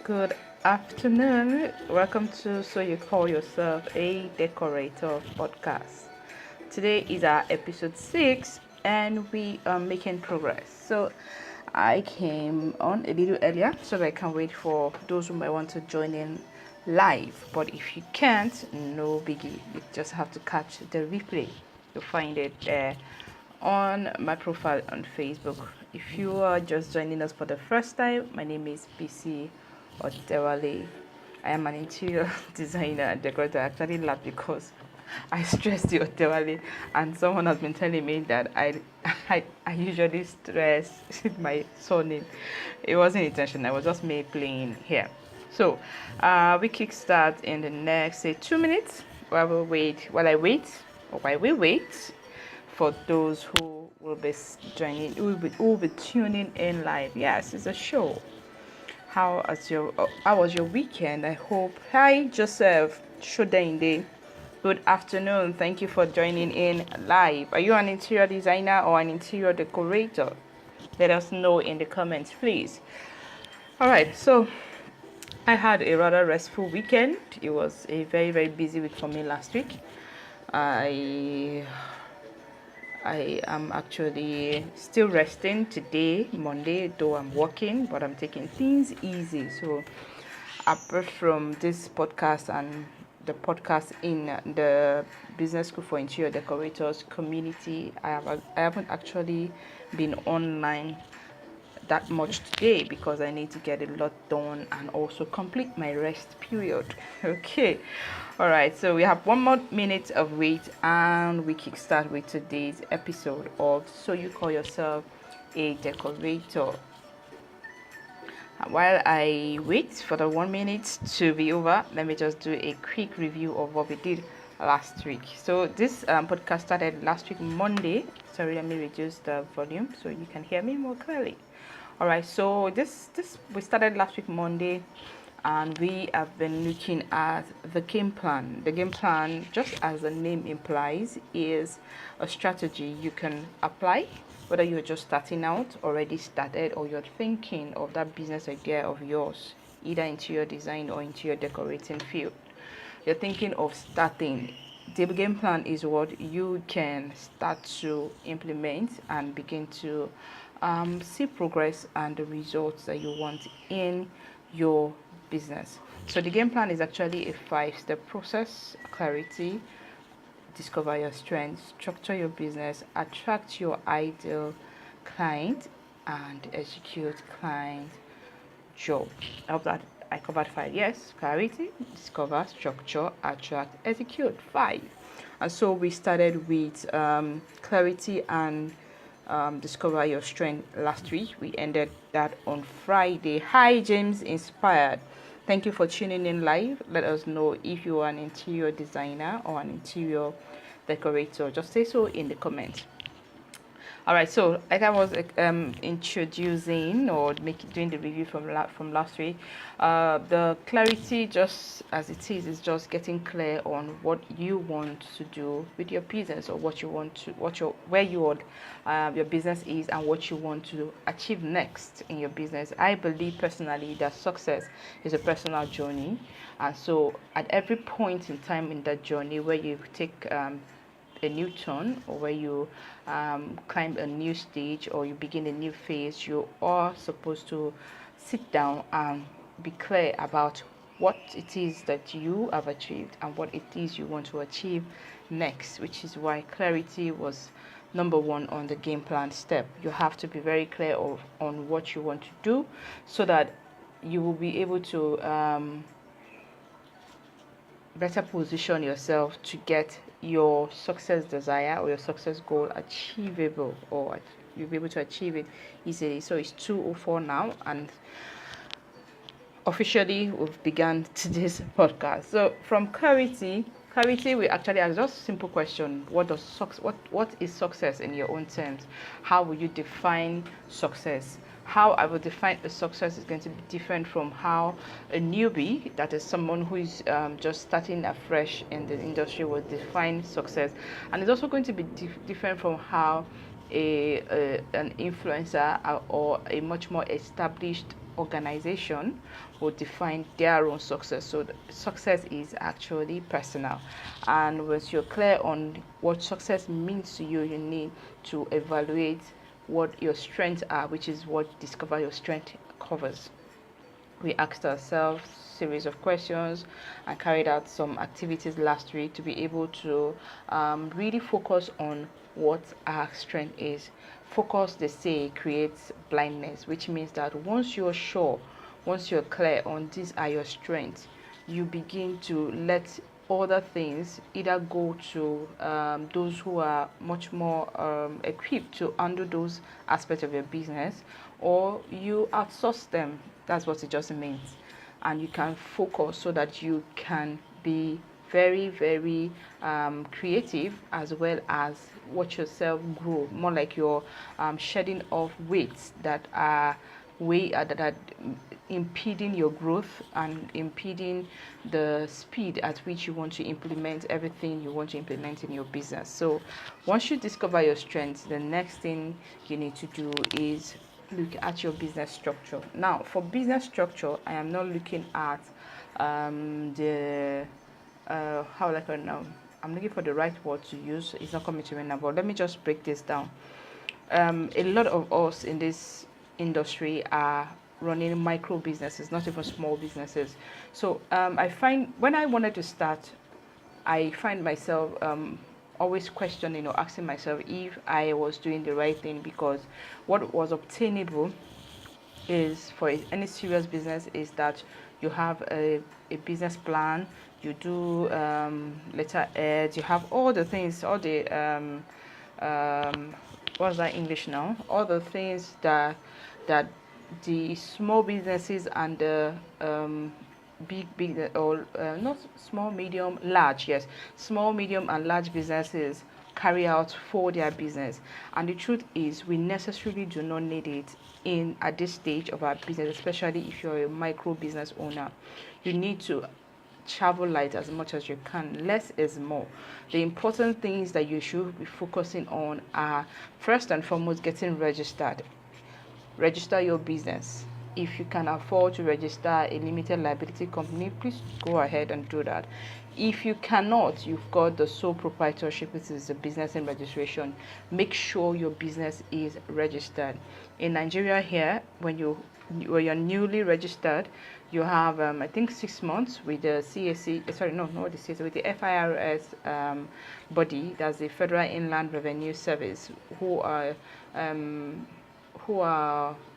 Good afternoon. Welcome to So You Call Yourself a Decorator podcast. Today is our episode 6 and we are making progress. So I came on a little earlier so that I can wait for those who might want to join in live. But if you can't, no biggie. You just have to catch the replay. You'll find it there on my profile on Facebook. If you are just joining us for the first time, my name is BC Otewale. I am an interior designer and decorator. I actually laugh because I stress the Otewale, and someone has been telling me that I usually stress my surname. It wasn't intentional. It was just me playing here. So we kickstart in the next say 2 minutes while we wait for those who will be joining, who will be tuning in live. Yes, it's a show. How was your weekend? I hope. Hi, Joseph Shodende. Good afternoon. Thank you for joining in live. Are you an interior designer or an interior decorator? Let us know in the comments, please. All right. So I had a rather restful weekend. It was a very, very busy week for me last week. I am actually still resting today, Monday, though I'm working, but I'm taking things easy. So apart from this podcast and the podcast in the Business School for Interior Decorators community, I haven't actually been online that much today because I need to get a lot done and also complete my rest period. Okay, all right, so we have 1 more minute of wait and we kickstart with today's episode of So You Call Yourself a Decorator. While I wait for the 1 minute to be over, let me just do a quick review of what we did last week. So this podcast started last week Monday. Sorry, let me reduce the volume so you can hear me more clearly. All right, so this we started last week Monday, and we have been looking at the game plan. The game plan, just as the name implies, is a strategy you can apply whether you're just starting out, already started, or you're thinking of that business idea of yours, either interior design or interior decorating field. You're thinking of starting. The game plan is what you can start to implement and begin to see progress and the results that you want in your business. So the game plan is actually a 5-step process: clarity, discover your strengths, structure your business, attract your ideal client, and execute client job. I hope that I covered 5. Yes, clarity, discover, structure, attract, execute. 5. And so we started with clarity and discover your strength last week. We ended that on Friday. Hi, James Inspired. Thank you for tuning in live. Let us know if you are an interior designer or an interior decorator. Just say so in the comments. All right, so like I was introducing or doing the review from last week, the clarity, just as it is just getting clear on what you want to do with your business, or what you want to, where your business is, and what you want to achieve next in your business. I believe personally that success is a personal journey, and so at every point in time in that journey where you take a new turn, or where you climb a new stage, or you begin a new phase, you are supposed to sit down and be clear about what it is that you have achieved and what it is you want to achieve next, which is why clarity was number 1 on the game plan step. You have to be very clear on what you want to do, so that you will be able to better position yourself to get your success desire or your success goal achievable, or you'll be able to achieve it easily. So it's 2:04 now, and officially we've begun today's podcast. So from clarity, we actually ask just a simple question: what is success in your own terms? How will you define success? How I will define a success is going to be different from how a newbie, that is someone who is just starting afresh in the industry, will define success, and it's also going to be different from how an influencer or a much more established organization will define their own success. So success is actually personal, and once you're clear on what success means to you, you need to evaluate what your strengths are, which is what Discover Your Strength covers. We asked ourselves series of questions and carried out some activities last week to be able to really focus on what our strength is. Focus, they say, creates blindness, which means that once you're sure, once you're clear on these are your strengths, you begin to let other things either go to those who are much more equipped to handle those aspects of your business, or you outsource them. That's what it just means. And you can focus so that you can be very, very creative, as well as watch yourself grow. More like you're shedding off weights that are that are impeding your growth and impeding the speed at which you want to implement everything you want to implement in your business. So once you discover your strengths, the next thing you need to do is look at your business structure. Now, for business structure, I am not looking at how like now I'm looking for the right word to use. It's not coming to me now, but let me just break this down. A lot of us in this industry are running micro businesses, not even small businesses. So I find when I wanted to start, I find myself always questioning or asking myself if I was doing the right thing, because what was obtainable is for any serious business is that you have a business plan, you do letter ads, you have all the things, all the what's that English now? All the things that the small businesses and the big or not small, medium, large, yes, small, medium, and large businesses carry out for their business. And the truth is, we necessarily do not need it at this stage of our business, especially if you're a micro business owner. You need to travel light as much as you can. Less is more. The important things that you should be focusing on are, first and foremost, getting registered. Register your business. If you can afford to register a limited liability company, please go ahead and do that. If you cannot, you've got the sole proprietorship, which is the business and registration. Make sure your business is registered. In Nigeria here, when you're newly registered, you have I think 6 months with the CAC. Sorry, no, not the CAC, with the FIRS body. That's the Federal Inland Revenue Service, who are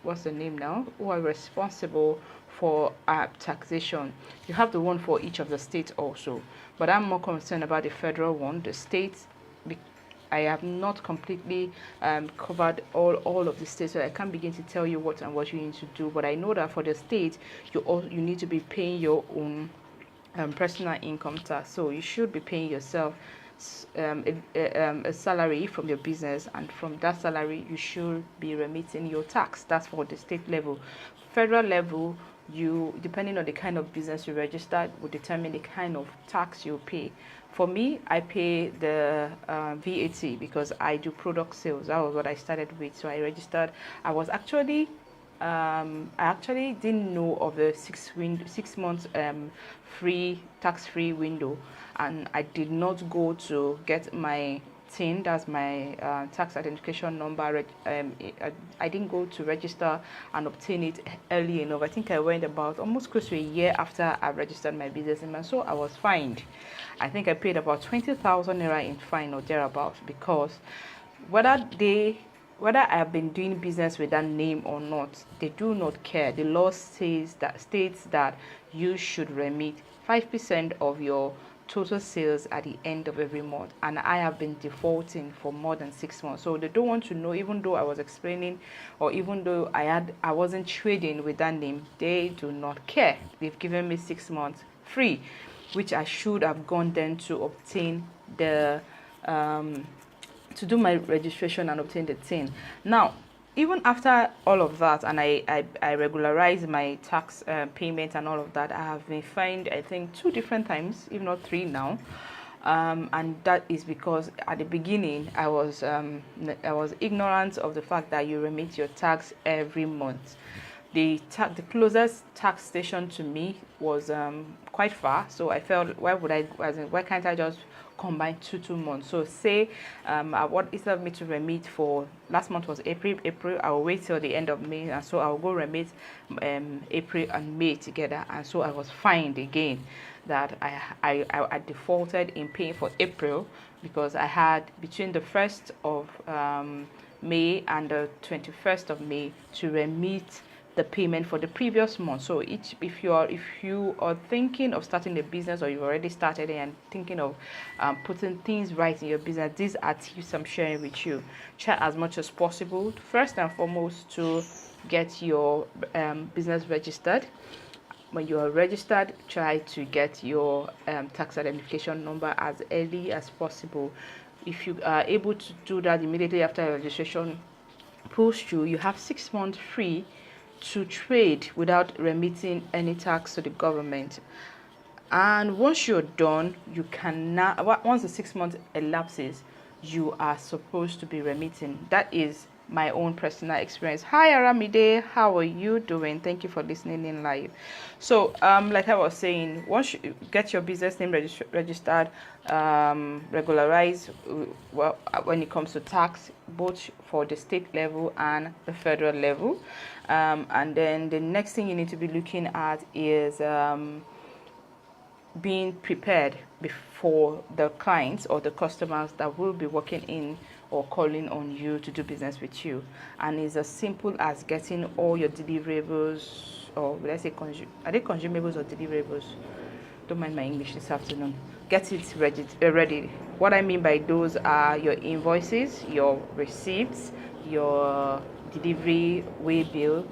what's the name now? Who are responsible for taxation. You have the one for each of the states also, but I'm more concerned about the federal one. The states, I have not completely covered all of the states, so I can't begin to tell you what you need to do. But I know that for the state, you need to be paying your own personal income tax. So you should be paying yourself a salary from your business, and from that salary you should be remitting your tax. That's for the state level. Federal level, you, depending on the kind of business you registered, will determine the kind of tax you pay. For me, I pay the VAT because I do product sales. That was what I started with. So I registered. I actually didn't know of the 6 months free tax-free window, and I did not go to get my TIN, that's my tax identification number. I didn't go to register and obtain it early enough. I think I went about almost close to a year after I registered my business, and so I was fined. I think I paid about 20,000 naira in fine or thereabout, because whether I have been doing business with that name or not, they do not care. The law states that you should remit 5% of your total sales at the end of every month, and I have been defaulting for more than 6 months. So they don't want to know, even though I was explaining, or even though I wasn't trading with that name, they do not care. They've given me 6 months free, which I should have gone then to obtain the to do my registration and obtain the TIN. Now, even after all of that, and I regularized my tax payment and all of that, I have been fined, I think, 2 different times, if not 3 now. And that is because at the beginning I was ignorant of the fact that you remit your tax every month. the closest tax station to me was quite far, so I felt, why can't I just combine 2 months? So say I want, instead of me to remit for last month was April, I will wait till the end of May, and so I will go remit April and May together. And so I was fined again that I defaulted in paying for April, because I had between the 1st of May and the 21st of May to remit the payment for the previous month. So if you are thinking of starting a business, or you've already started it and thinking of putting things right in your business, these are tips I'm sharing with you. Try as much as possible, first and foremost, to get your business registered. When you are registered, try to get your tax identification number as early as possible. If you are able to do that immediately after registration pulls through, you have 6 months free to trade without remitting any tax to the government. And once you're done, you can now, once the 6 months elapses, you are supposed to be remitting. That is my own personal experience. Hi Aramide, how are you doing? Thank you for listening in live. So like I was saying, once you get your business name registered, regularize when it comes to tax, both for the state level and the federal level, and then the next thing you need to be looking at is being prepared before the clients or the customers that will be working in or calling on you to do business with you. And it's as simple as getting all your deliverables, or let's say are they consumables or deliverables? Don't mind my English this afternoon. Get it ready. What I mean by those are your invoices, your receipts, your delivery way bill.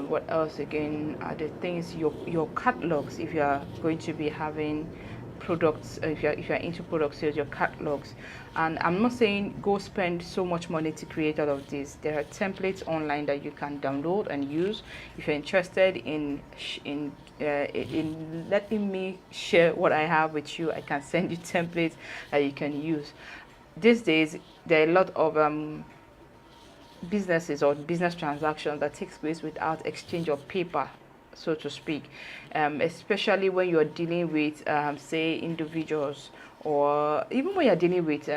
What else again are the things, your catalogs, if you are going to be having products, if you're into product sales, your catalogs. And I'm not saying go spend so much money to create all of this. There are templates online that you can download and use. If you're interested in letting me share what I have with you, I can send you templates that you can use. These days there are a lot of businesses or business transactions that takes place without exchange of paper, so to speak, especially when you're dealing with say individuals, or even when you're dealing with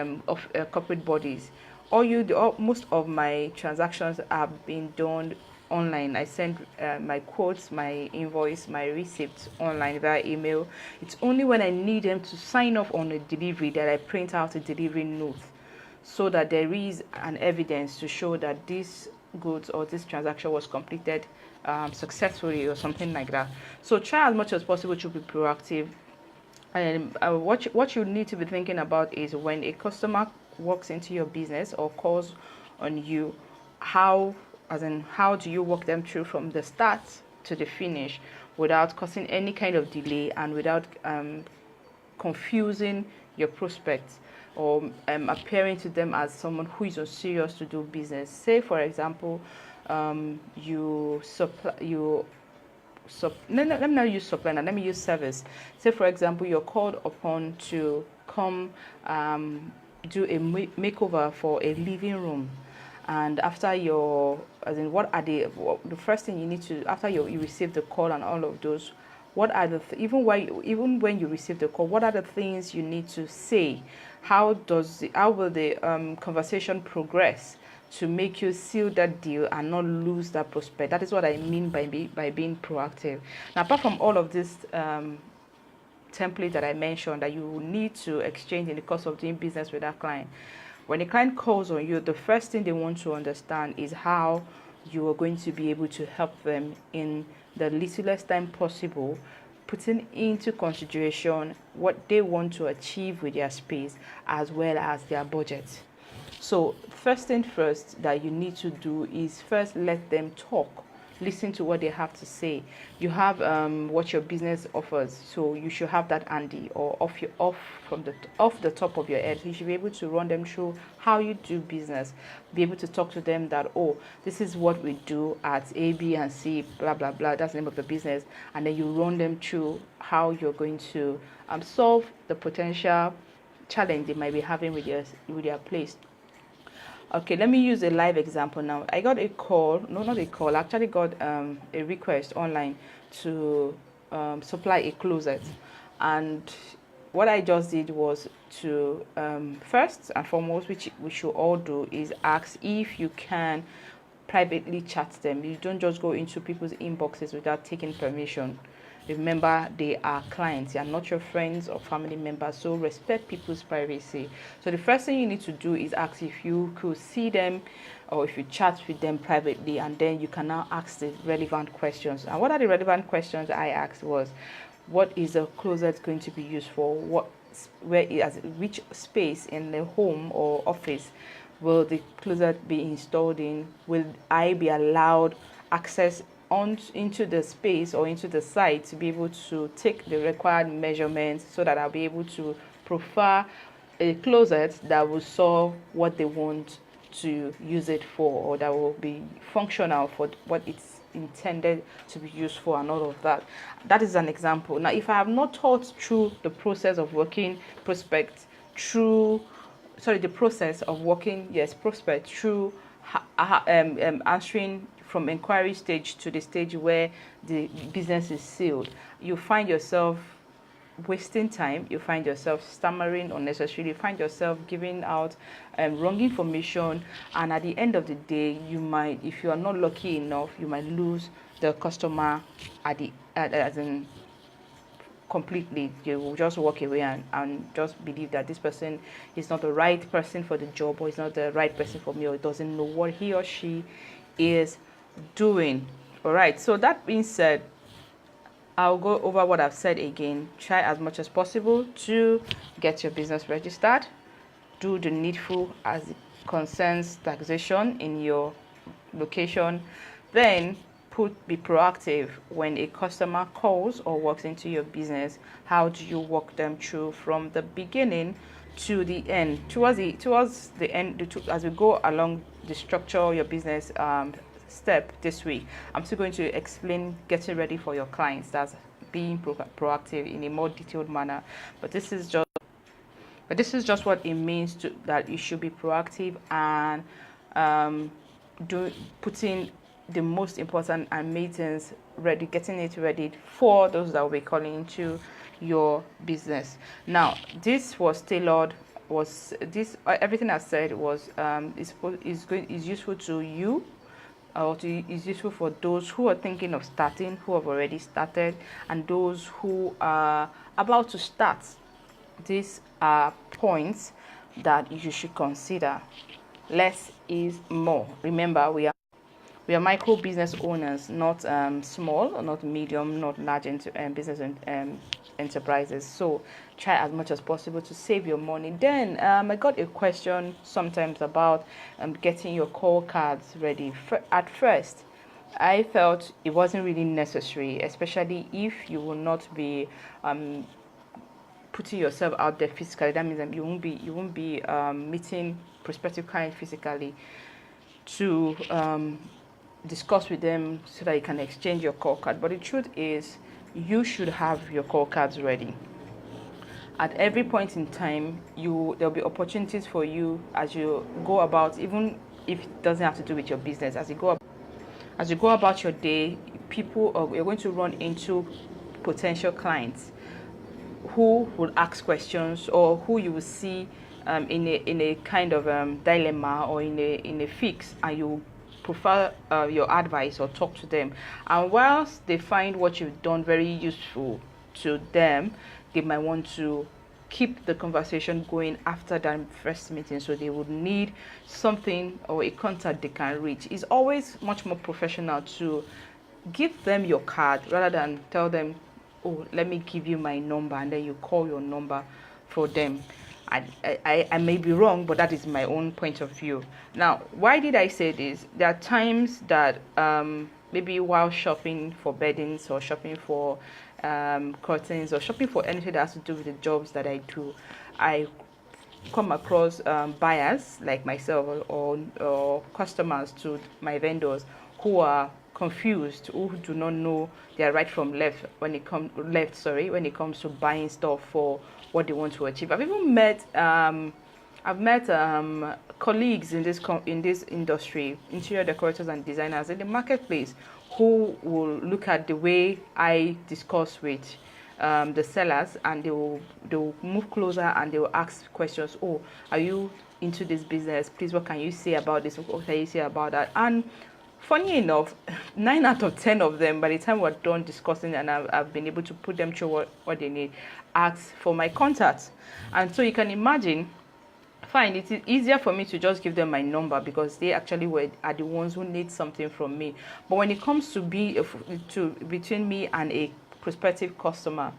corporate bodies. Most of my transactions are being done online. I send my quotes, my invoice, my receipts online via email. It's only when I need them to sign off on a delivery that I print out a delivery note, so that there is an evidence to show that this goods or this transaction was completed successfully, or something like that. So try as much as possible to be proactive. And what you need to be thinking about is, when a customer walks into your business or calls on you, how do you walk them through from the start to the finish without causing any kind of delay, and without confusing your prospects, or appearing to them as someone who is unserious to do business. Say for example, let me not use supply now, let me use service. Say for example, you're called upon to come do a makeover for a living room, and after what are the first thing you need to, after you receive the call and all of those, what are the even when you receive the call, what are the things you need to say? How will the conversation progress to make you seal that deal and not lose that prospect? That is what I mean by being proactive. Now, apart from all of this template that I mentioned that you need to exchange in the course of doing business with that client, when a client calls on you, the first thing they want to understand is how you are going to be able to help them in the littlest time possible, putting into consideration what they want to achieve with their space as well as their budget. So first thing first that you need to do is first let them talk. Listen to what they have to say. You have what your business offers, so you should have that handy, or off the top of your head. You should be able to run them through how you do business. Be able to talk to them that, oh, this is what we do at A, B, and C, blah blah blah. That's the name of the business, and then you run them through how you're going to solve the potential challenge they might be having with their place. Okay, let me use a live example now. I got a call, no, not a call, I actually got a request online to supply a closet. And what I just did was to, first and foremost, which we should all do, is ask if you can privately chat them. You don't just go into people's inboxes without taking permission. Remember, they are clients, they are not your friends or family members, so respect people's privacy. So the first thing you need to do is ask if you could see them or if you chat with them privately, and then you can now ask the relevant questions. And what are the relevant questions I asked was, what is the closet going to be used for? Which space in the home or office will the closet be installed in? Will I be allowed access into the space or into the site to be able to take the required measurements so that I'll be able to profile a closet that will solve what they want to use it for, or that will be functional for what it's intended to be used for, and all of that. That is an example. Now, if I have not taught through the process of working prospect through the process of working prospect through answering from inquiry stage to the stage where the business is sealed, you find yourself wasting time, you find yourself stammering unnecessarily, you find yourself giving out wrong information, and at the end of the day, you might, if you are not lucky enough, you might lose the customer as in completely. You will just walk away and just believe that this person is not the right person for the job, or is not the right person for me, or doesn't know what he or she is doing. All right, so that being said, I'll go over what I've said again. Try as much as possible to get your business registered. Do the needful as it concerns taxation in your location. Then be proactive when a customer calls or walks into your business. How do you walk them through from the beginning to the end? Towards the end, as we go along the structure of your business step this week, I'm still going to explain getting ready for your clients. That's being proactive in a more detailed manner. But this is just what it means that you should be proactive and putting the most important and meetings ready, getting it ready for those that will be calling into your business. Now, this was tailored. Everything I said was is useful to you, or is useful for those who are thinking of starting, who have already started, and those who are about to start. These are points that you should consider. Less is more. Remember, we are micro business owners, not small, not medium, not large business enterprises. So try as much as possible to save your money. Then I got a question sometimes about getting your call cards ready. At first, I felt it wasn't really necessary, especially if you will not be putting yourself out there physically. That means that you won't be meeting prospective clients physically to discuss with them so that you can exchange your call card. But the truth is, you should have your call cards ready. At every point in time, there'll be opportunities for you as you go about, even if it doesn't have to do with your business. As you go about your day, you're going to run into potential clients who will ask questions, or who you will see in a kind of dilemma, or in a fix, and you profile your advice or talk to them. And whilst they find what you've done very useful to them, they might want to keep the conversation going after that first meeting, so they would need something or a contact they can reach. It's always much more professional to give them your card rather than tell them, oh, let me give you my number, and then you call your number for them. I may be wrong, but that is my own point of view. Now, why did I say this? There are times that maybe while shopping for beddings, or shopping for curtains, or shopping for anything that has to do with the jobs that I do, I come across buyers like myself, or customers to my vendors who are confused, who do not know their right from left when it comes to buying stuff for what they want to achieve. I've even met I've met colleagues in in this industry, interior decorators and designers in the marketplace, who will look at the way I discuss with the sellers, and they will move closer and they will ask questions. Oh, are you into this business? Please, what can you say about this? What can you say about that? And funny enough, 9 out of 10 of them, by the time we're done discussing and I've been able to put them through what they need, ask for my contacts. And so you can imagine, fine, it is easier for me to just give them my number because they actually are the ones who need something from me. But when it comes to between me and a prospective customer,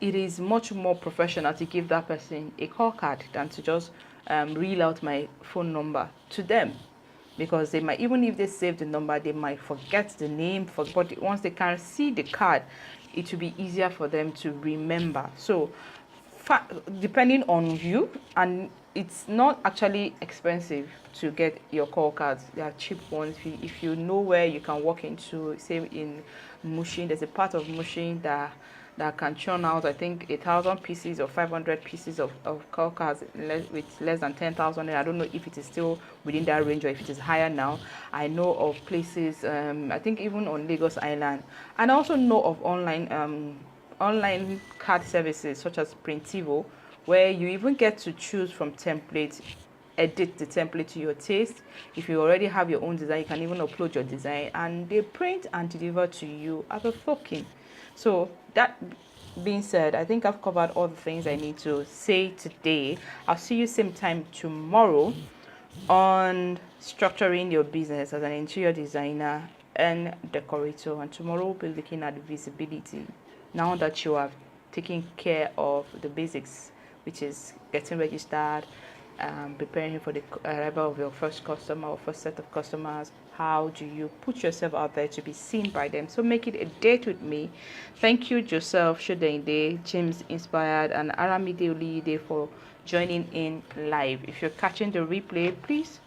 it is much more professional to give that person a call card than to just reel out my phone number to them, because they might, even if they save the number, they might forget the name. But once they can see the card, it will be easier for them to remember. So depending on you, and it's not actually expensive to get your call cards. They are cheap ones. If you know where you can walk into, say in Mushin, there's a part of Mushin that can churn out, I think, 1,000 pieces or 500 pieces of call cards with less than 10,000. I don't know if it is still within that range or if it is higher now. I know of places, I think even on Lagos Island, and I also know of online card services such as Printivo, where you even get to choose from templates, edit the template to your taste. If you already have your own design, you can even upload your design and they print and deliver to you as a token. So that being said, I think I've covered all the things I need to say today. I'll see you same time tomorrow on structuring your business as an interior designer and decorator. And tomorrow we'll be looking at visibility. Now that you have taken care of the basics, which is getting registered, preparing for the arrival of your first customer or first set of customers, how do you put yourself out there to be seen by them? So make it a date with me. Thank you, Joseph Shudende, James Inspired, and Aramide Olide for joining in live. If you're catching the replay, please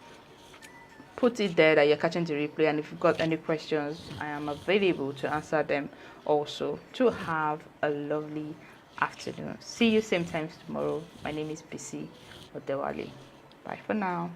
put it there that you're catching the replay, and if you've got any questions, I am available to answer them also. To have a lovely afternoon. See you same time tomorrow. My name is Bisi Odewale. Bye for now.